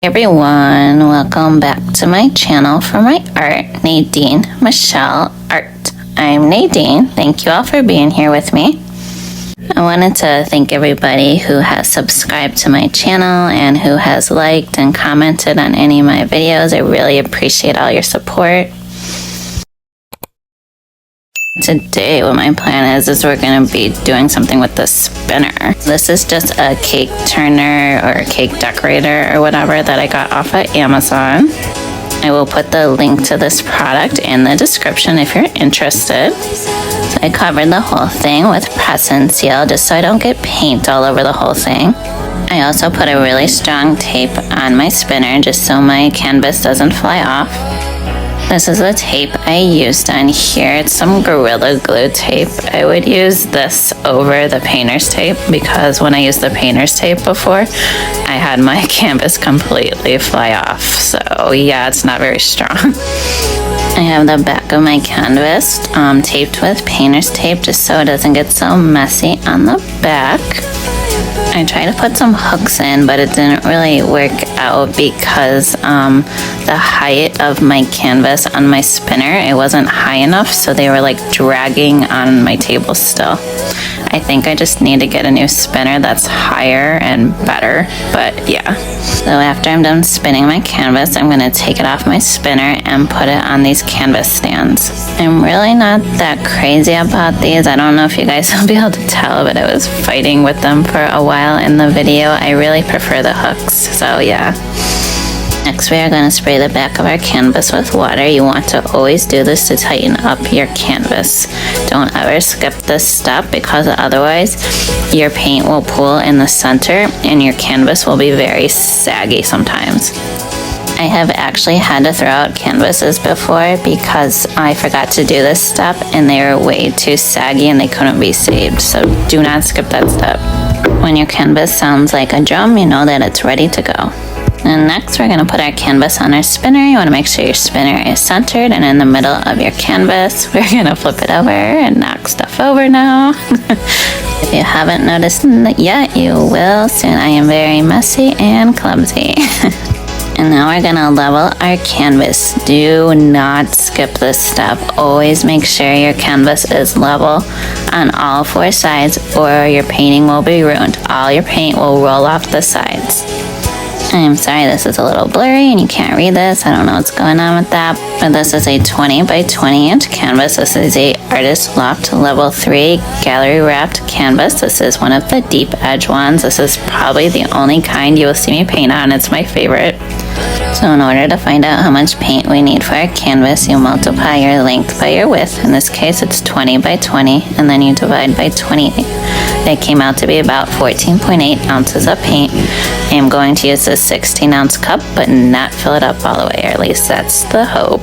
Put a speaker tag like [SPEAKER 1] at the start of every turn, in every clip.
[SPEAKER 1] Everyone, welcome back to my channel for my art, Nadine Michelle Art. I'm Nadine. Thank you all for being here with me. I wanted to thank everybody who has subscribed to my channel and who has liked and commented on any of my videos. I really appreciate all your support. Today what my plan is we're going to be doing something with the spinner. This is just a cake turner or cake decorator or whatever that I got off of Amazon. I will put the link to this product in the description if you're interested. So I covered the whole thing with press and seal just so I don't get paint all over the whole thing. I also put a really strong tape on my spinner just so my canvas doesn't fly off. This is the tape I used on here. It's some Gorilla Glue tape. I would use this over the painter's tape because when I used the painter's tape before, I had my canvas completely fly off. So yeah, it's not very strong. I have the back of my canvas taped with painter's tape just so it doesn't get so messy on the back. I tried to put some hooks in, but it didn't really work out because the height of my canvas on my spinner, it wasn't high enough, so they were like dragging on my table still. I think I just need to get a new spinner that's higher and better, but yeah. So after I'm done spinning my canvas, I'm going to take it off my spinner and put it on these canvas stands. I'm really not that crazy about these. I don't know if you guys will be able to tell, but I was fighting with them for a while in the video. I really prefer the hooks, so yeah. Next, we are going to spray the back of our canvas with water. You want to always do this to tighten up your canvas. Don't ever skip this step because otherwise your paint will pool in the center and your canvas will be very saggy sometimes. I have actually had to throw out canvases before because I forgot to do this step and they were way too saggy and they couldn't be saved. So do not skip that step. When your canvas sounds like a drum, you know that it's ready to go. And next we're going to put our canvas on our spinner. You want to make sure your spinner is centered and in the middle of your canvas. We're going to flip it over and knock stuff over now. If you haven't noticed yet, you will soon. I am very messy and clumsy. And now we're going to level our canvas. Do not skip this step. Always make sure your canvas is level on all four sides or your painting will be ruined. All your paint will roll off the sides. I'm sorry this is a little blurry and you can't read this. I don't know what's going on with that. But this is a 20 by 20 inch canvas. This is a Artist Loft Level 3 gallery wrapped canvas. This is one of the deep edge ones. This is probably the only kind you will see me paint on. It's my favorite. So in order to find out how much paint we need for our canvas, you multiply your length by your width. In this case, it's 20 by 20, and then you divide by 28. That came out to be about 14.8 ounces of paint. I am going to use this 16-ounce cup, but not fill it up all the way, or at least that's the hope.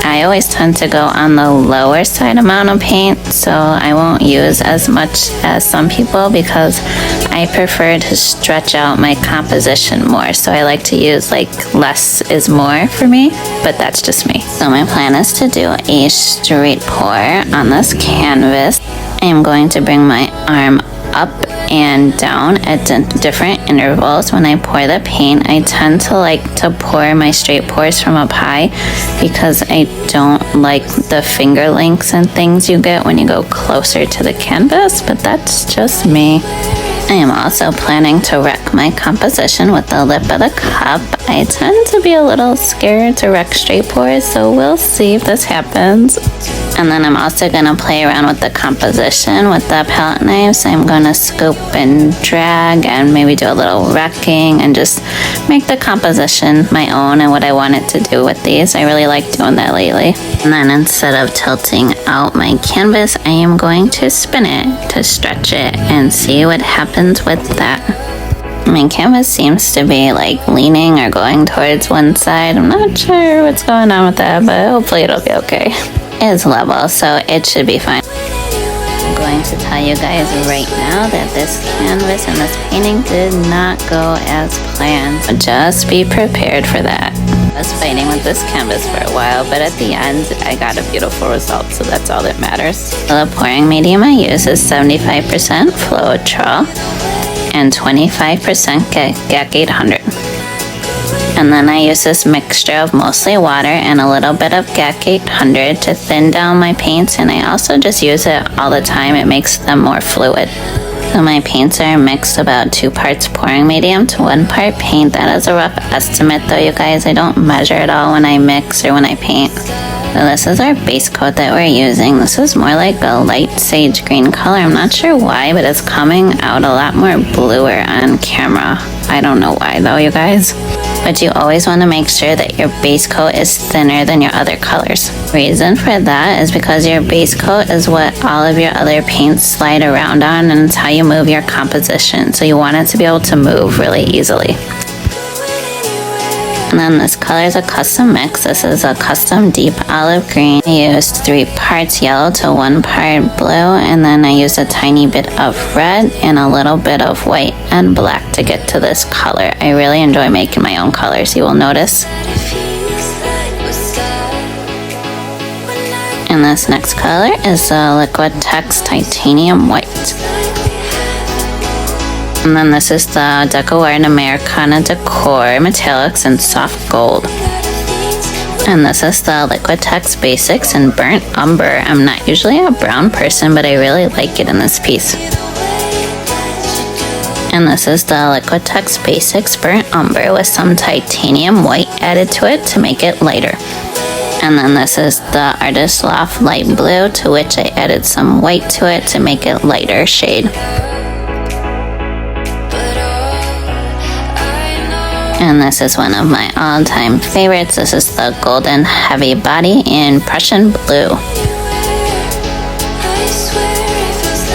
[SPEAKER 1] I always tend to go on the lower side amount of paint, so I won't use as much as some people because I prefer to stretch out my composition more. So I like to use like less is more for me, but that's just me. So my plan is to do a straight pour on this canvas. I am going to bring my arm up and down at different intervals. When I pour the paint, I tend to like to pour my straight pours from up high because I don't like the finger lengths and things you get when you go closer to the canvas, but that's just me. I am also planning to wreck my composition with the lip of the cup. I tend to be a little scared to wreck straight pours, so we'll see if this happens. And then I'm also going to play around with the composition with the palette knives. I'm going to scoop and drag and maybe do a little wrecking and just make the composition my own and what I want it to do with these. I really like doing that lately. And then instead of tilting out my canvas, I am going to spin it to stretch it and see what happens with that. My canvas seems to be like leaning or going towards one side. I'm not sure what's going on with that, but hopefully it'll be okay. It's level, so it should be fine. I'm going to tell you guys right now that this canvas and this painting did not go as planned. Just be prepared for that. I was fighting with this canvas for a while, but at the end I got a beautiful result, so that's all that matters. The pouring medium I use is 75% Floetrol and 25% GAC 800. And then I use this mixture of mostly water and a little bit of GAC 800 to thin down my paints, and I also just use it all the time. It makes them more fluid. So my paints are mixed about 2 parts pouring medium to 1 part paint. That is a rough estimate though, you guys. I don't measure it all when I mix or when I paint. So this is our base coat that we're using. This is more like a light sage green color. I'm not sure why, but it's coming out a lot more bluer on camera. I don't know why though, you guys. But you always want to make sure that your base coat is thinner than your other colors. Reason for that is because your base coat is what all of your other paints slide around on, and it's how you move your composition. So you want it to be able to move really easily. And then this color is a custom mix. This is a custom deep olive green. I used 3 parts yellow to 1 part blue, and then I used a tiny bit of red and a little bit of white and black to get to this color. I really enjoy making my own colors, you will notice. And this next color is the Liquitex Titanium White. And then this is the Decor and Americana Decor Metallics in Soft Gold. And this is the Liquitex Basics in Burnt Umber. I'm not usually a brown person, but I really like it in this piece. And this is the Liquitex Basics Burnt Umber with some titanium white added to it to make it lighter. And then this is the Artist Loft Light Blue, to which I added some white to it to make it lighter shade. And this is one of my all-time favorites. This is the Golden Heavy Body in Prussian Blue.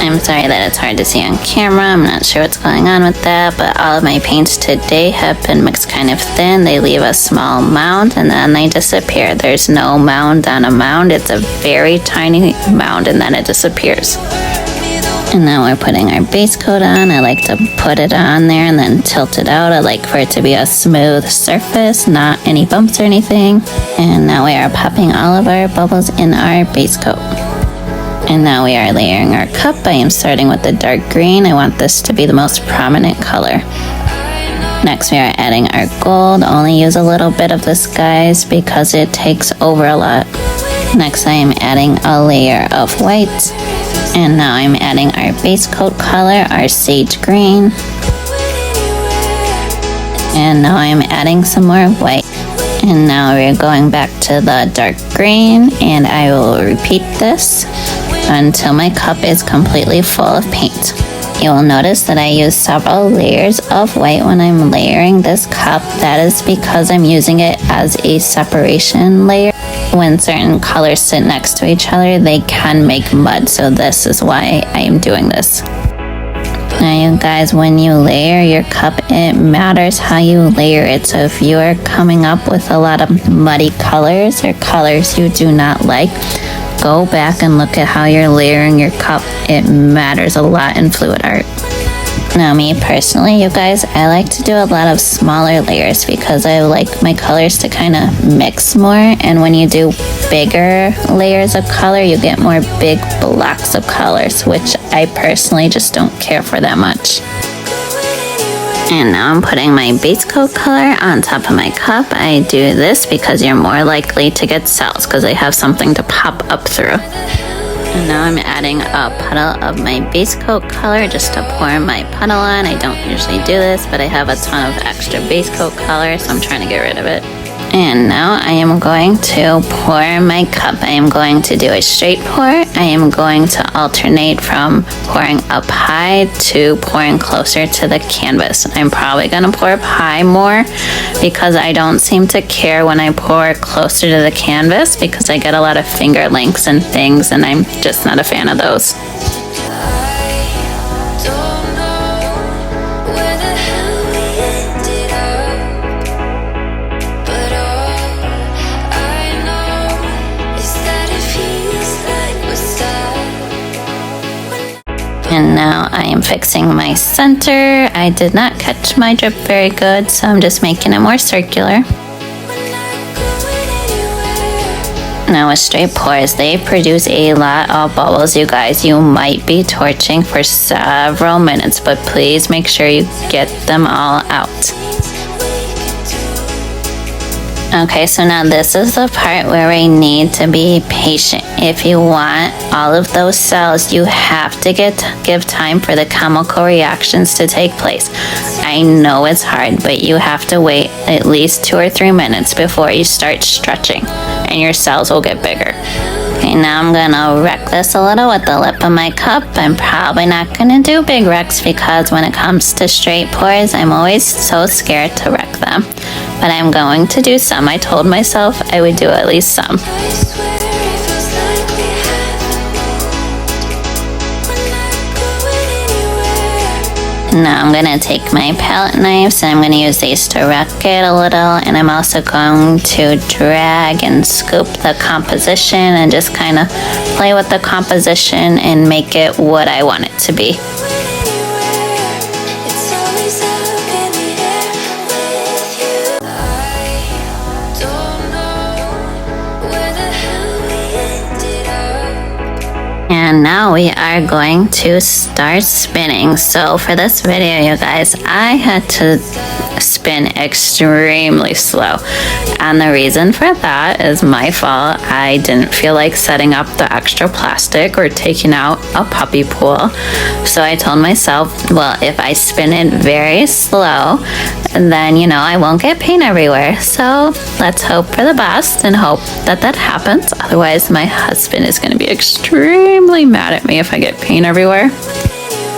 [SPEAKER 1] I'm sorry that it's hard to see on camera. I'm not sure what's going on with that, but all of my paints today have been mixed kind of thin. They leave a small mound and then they disappear. There's no mound on a mound. It's a very tiny mound and then it disappears. And now we're putting our base coat on. I like to put it on there and then tilt it out. I like for it to be a smooth surface, not any bumps or anything. And now we are popping all of our bubbles in our base coat. And now we are layering our cup. I am starting with the dark green. I want this to be the most prominent color. Next we are adding our gold. Only use a little bit of this, guys, because it takes over a lot. Next I am adding a layer of white. And now I'm adding our base coat color, our sage green. And now I'm adding some more white. And now we're going back to the dark green, and I will repeat this until my cup is completely full of paint. You will notice that I use several layers of white when I'm layering this cup. That is because I'm using it as a separation layer. When certain colors sit next to each other, they can make mud, so this is why I am doing this. Now you guys, when you layer your cup, it matters how you layer it. So if you are coming up with a lot of muddy colors or colors you do not like, go back and look at how you're layering your cup. It matters a lot in fluid art. Now me personally, you guys, I like to do a lot of smaller layers because I like my colors to kind of mix more, and when you do bigger layers of color, you get more big blocks of colors, which I personally just don't care for that much. And now I'm putting my base coat color on top of my cup. I do this because you're more likely to get cells because they have something to pop up through. And now I'm adding a puddle of my base coat color just to pour my puddle on. I don't usually do this, but I have a ton of extra base coat color, so I'm trying to get rid of it. And now I am going to pour my cup. I am going to do a straight pour. I am going to alternate from pouring up high to pouring closer to the canvas. I'm probably going to pour up high more because I don't seem to care when I pour closer to the canvas because I get a lot of finger links and things, and I'm just not a fan of those. And now I am fixing my center. I did not catch my drip very good, so I'm just making it more circular. Now with straight pours, they produce a lot of bubbles, you guys. You might be torching for several minutes, but please make sure you get them all out. Okay, so now this is the part where we need to be patient. If you want all of those cells, you have to give time for the chemical reactions to take place. I know it's hard, but you have to wait at least 2 or 3 minutes before you start stretching, and your cells will get bigger. Okay, now I'm gonna wreck this a little with the lip of my cup. I'm probably not gonna do big wrecks because when it comes to straight pours, I'm always so scared to wreck them. But I'm going to do some. I told myself I would do at least some. Now I'm going to take my palette knives and I'm going to use these to wreck it a little, and I'm also going to drag and scoop the composition and just kind of play with the composition and make it what I want it to be. And now we are going to start spinning. So for this video, you guys, I had to spin extremely slow. And the reason for that is my fault. I didn't feel like setting up the extra plastic or taking out a puppy pool. So I told myself, well, if I spin it very slow, then, you know, I won't get paint everywhere. So let's hope for the best and hope that that happens. Otherwise, my husband is going to be extremely mad at me if I get paint everywhere.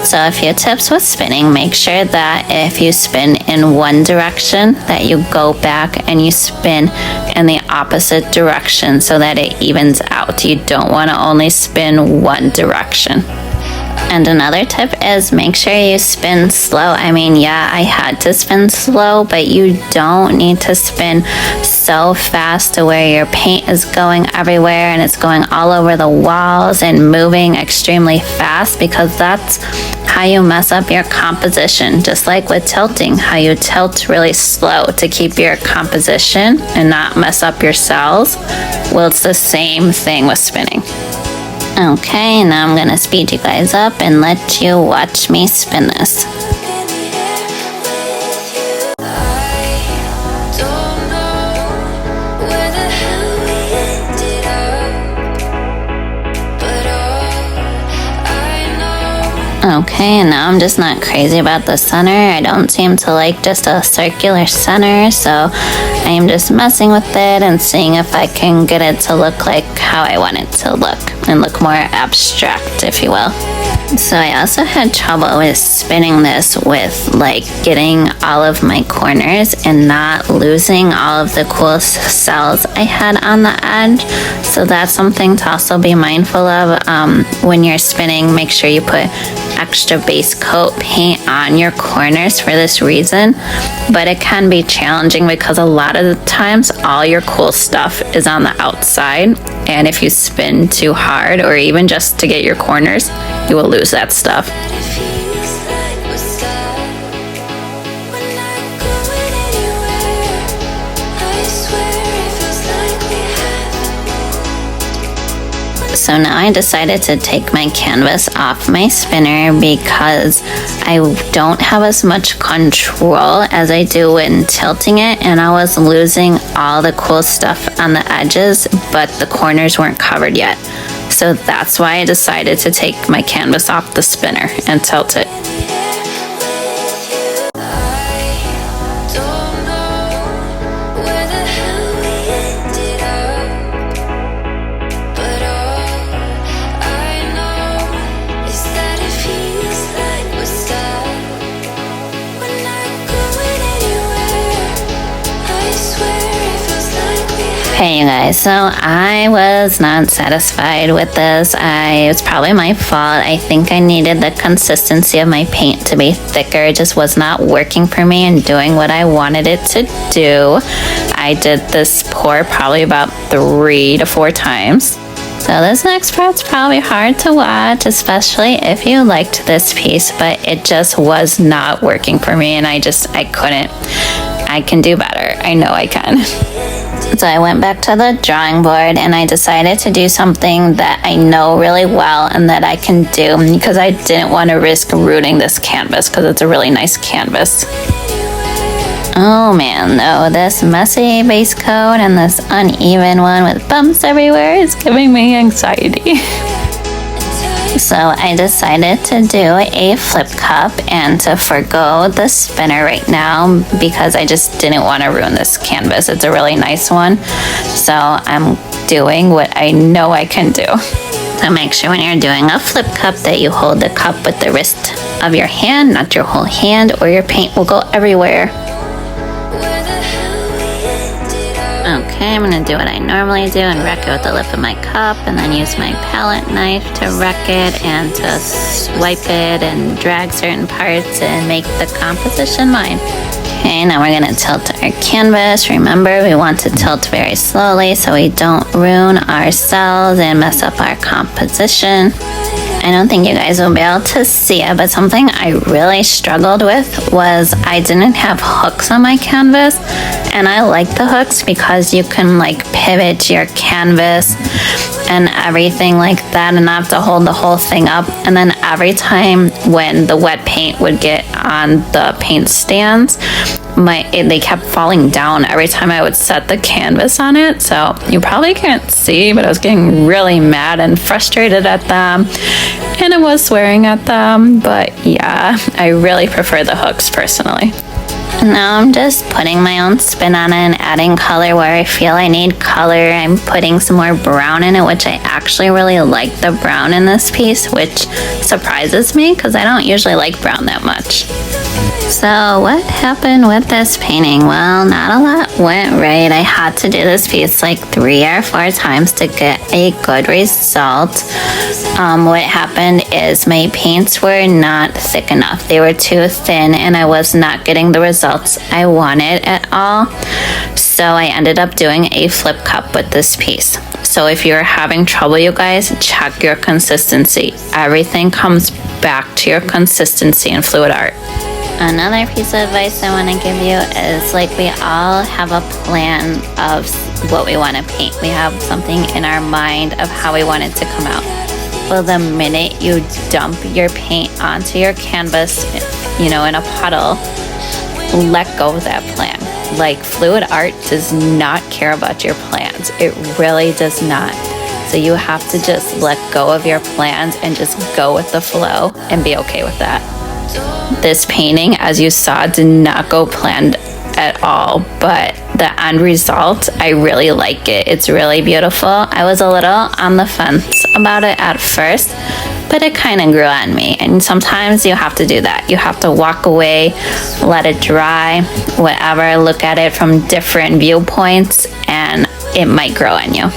[SPEAKER 1] So a few tips with spinning: make sure that if you spin in one direction, that you go back and you spin in the opposite direction so that it evens out. You don't want to only spin one direction. And another tip is make sure you spin slow. I mean, yeah, I had to spin slow, but you don't need to spin so fast to where your paint is going everywhere and it's going all over the walls and moving extremely fast, because that's how you mess up your composition. Just like with tilting, how you tilt really slow to keep your composition and not mess up your cells. Well, it's the same thing with spinning. Okay, now I'm gonna speed you guys up and let you watch me spin this. Okay, and now I'm just not crazy about the center. I don't seem to like just a circular center, so I am just messing with it and seeing if I can get it to look like how I want it to look and look more abstract, if you will. So I also had trouble with spinning this with like getting all of my corners and not losing all of the cool cells I had on the edge. So that's something to also be mindful of when you're spinning. Make sure you put extra base coat paint on your corners for this reason. But it can be challenging because a lot of the times all your cool stuff is on the outside, and if you spin too hard or even just to get your corners, you will lose that stuff. So now I decided to take my canvas off my spinner because I don't have as much control as I do when tilting it, and I was losing all the cool stuff on the edges, but the corners weren't covered yet. So that's why I decided to take my canvas off the spinner and tilt it. Hey you guys, so I was not satisfied with this. It's probably my fault. I think I needed the consistency of my paint to be thicker. It just was not working for me and doing what I wanted it to do. I did this pour probably about 3 to 4 times. So this next part's probably hard to watch, especially if you liked this piece, but it just was not working for me, and I couldn't. I can do better. I know I can. So I went back to the drawing board and I decided to do something that I know really well and that I can do, because I didn't want to risk ruining this canvas because it's a really nice canvas. Oh man, though, this messy base coat and this uneven one with bumps everywhere is giving me anxiety. So I decided to do a flip cup and to forgo the spinner right now because I just didn't want to ruin this canvas. It's a really nice one. So I'm doing what I know I can do. So make sure when you're doing a flip cup that you hold the cup with the wrist of your hand, not your whole hand, or your paint will go everywhere. Okay, I'm gonna do what I normally do and wreck it with the lip of my cup, and then use my palette knife to wreck it and to swipe it and drag certain parts and make the composition mine. Okay, now we're gonna tilt our canvas. Remember, we want to tilt very slowly so we don't ruin our cells and mess up our composition. I don't think you guys will be able to see it, but something I really struggled with was I didn't have hooks on my canvas, and I like the hooks because you can like pivot your canvas and everything like that and not have to hold the whole thing up. And then every time when the wet paint would get on the paint stands, they kept falling down every time I would set the canvas on it. So you probably can't see, but I was getting really mad and frustrated at them, and I was swearing at them. But yeah, I really prefer the hooks personally. Now I'm just putting my own spin on it and adding color where I feel I need color. I'm putting some more brown in it, which I actually really like the brown in this piece, which surprises me because I don't usually like brown that much. So what happened with this painting? Well, not a lot went right. I had to do this piece like 3 or 4 times to get a good result. What happened is my paints were not thick enough. They were too thin and I was not getting the results I wanted at all. So I ended up doing a flip cup with this piece. So if you're having trouble, you guys, check your consistency. Everything comes back to your consistency in fluid art. Another piece of advice I want to give you is like we all have a plan of what we want to paint. We have something in our mind of how we want it to come out. Well, the minute you dump your paint onto your canvas, in a puddle, let go of that plan. Like fluid art does not care about your plans. It really does not. So you have to just let go of your plans and just go with the flow and be okay with that. This painting, as you saw, did not go planned at all, but the end result, I really like it. It's really beautiful. I was a little on the fence about it at first, but it kind of grew on me. And sometimes you have to do that. You have to walk away, let it dry, whatever, look at it from different viewpoints, and it might grow on you.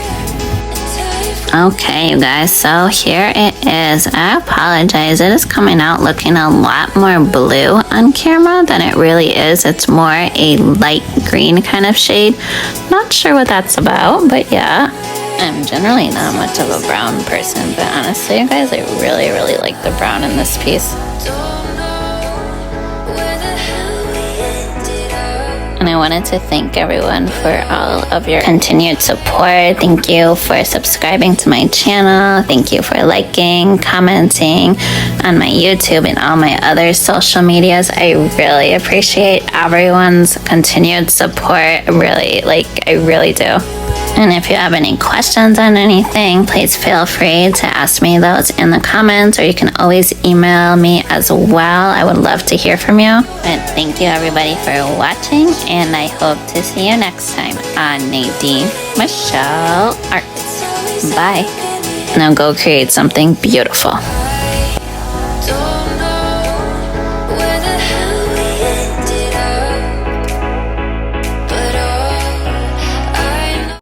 [SPEAKER 1] Okay, you guys, so here it is. I apologize. It is coming out looking a lot more blue on camera than it really is. It's more a light green kind of shade. Not sure what that's about, but yeah. I'm generally not much of a brown person, but honestly, you guys, I really, really like the brown in this piece. And I wanted to thank everyone for all of your continued support. Thank you for subscribing to my channel. Thank you for liking, commenting on my YouTube and all my other social medias. I really appreciate everyone's continued support. Really, I really do. And if you have any questions on anything, please feel free to ask me those in the comments, or you can always email me as well. I would love to hear from you. And thank you everybody for watching, and I hope to see you next time on Nadine Michelle Art. Bye. Now go create something beautiful.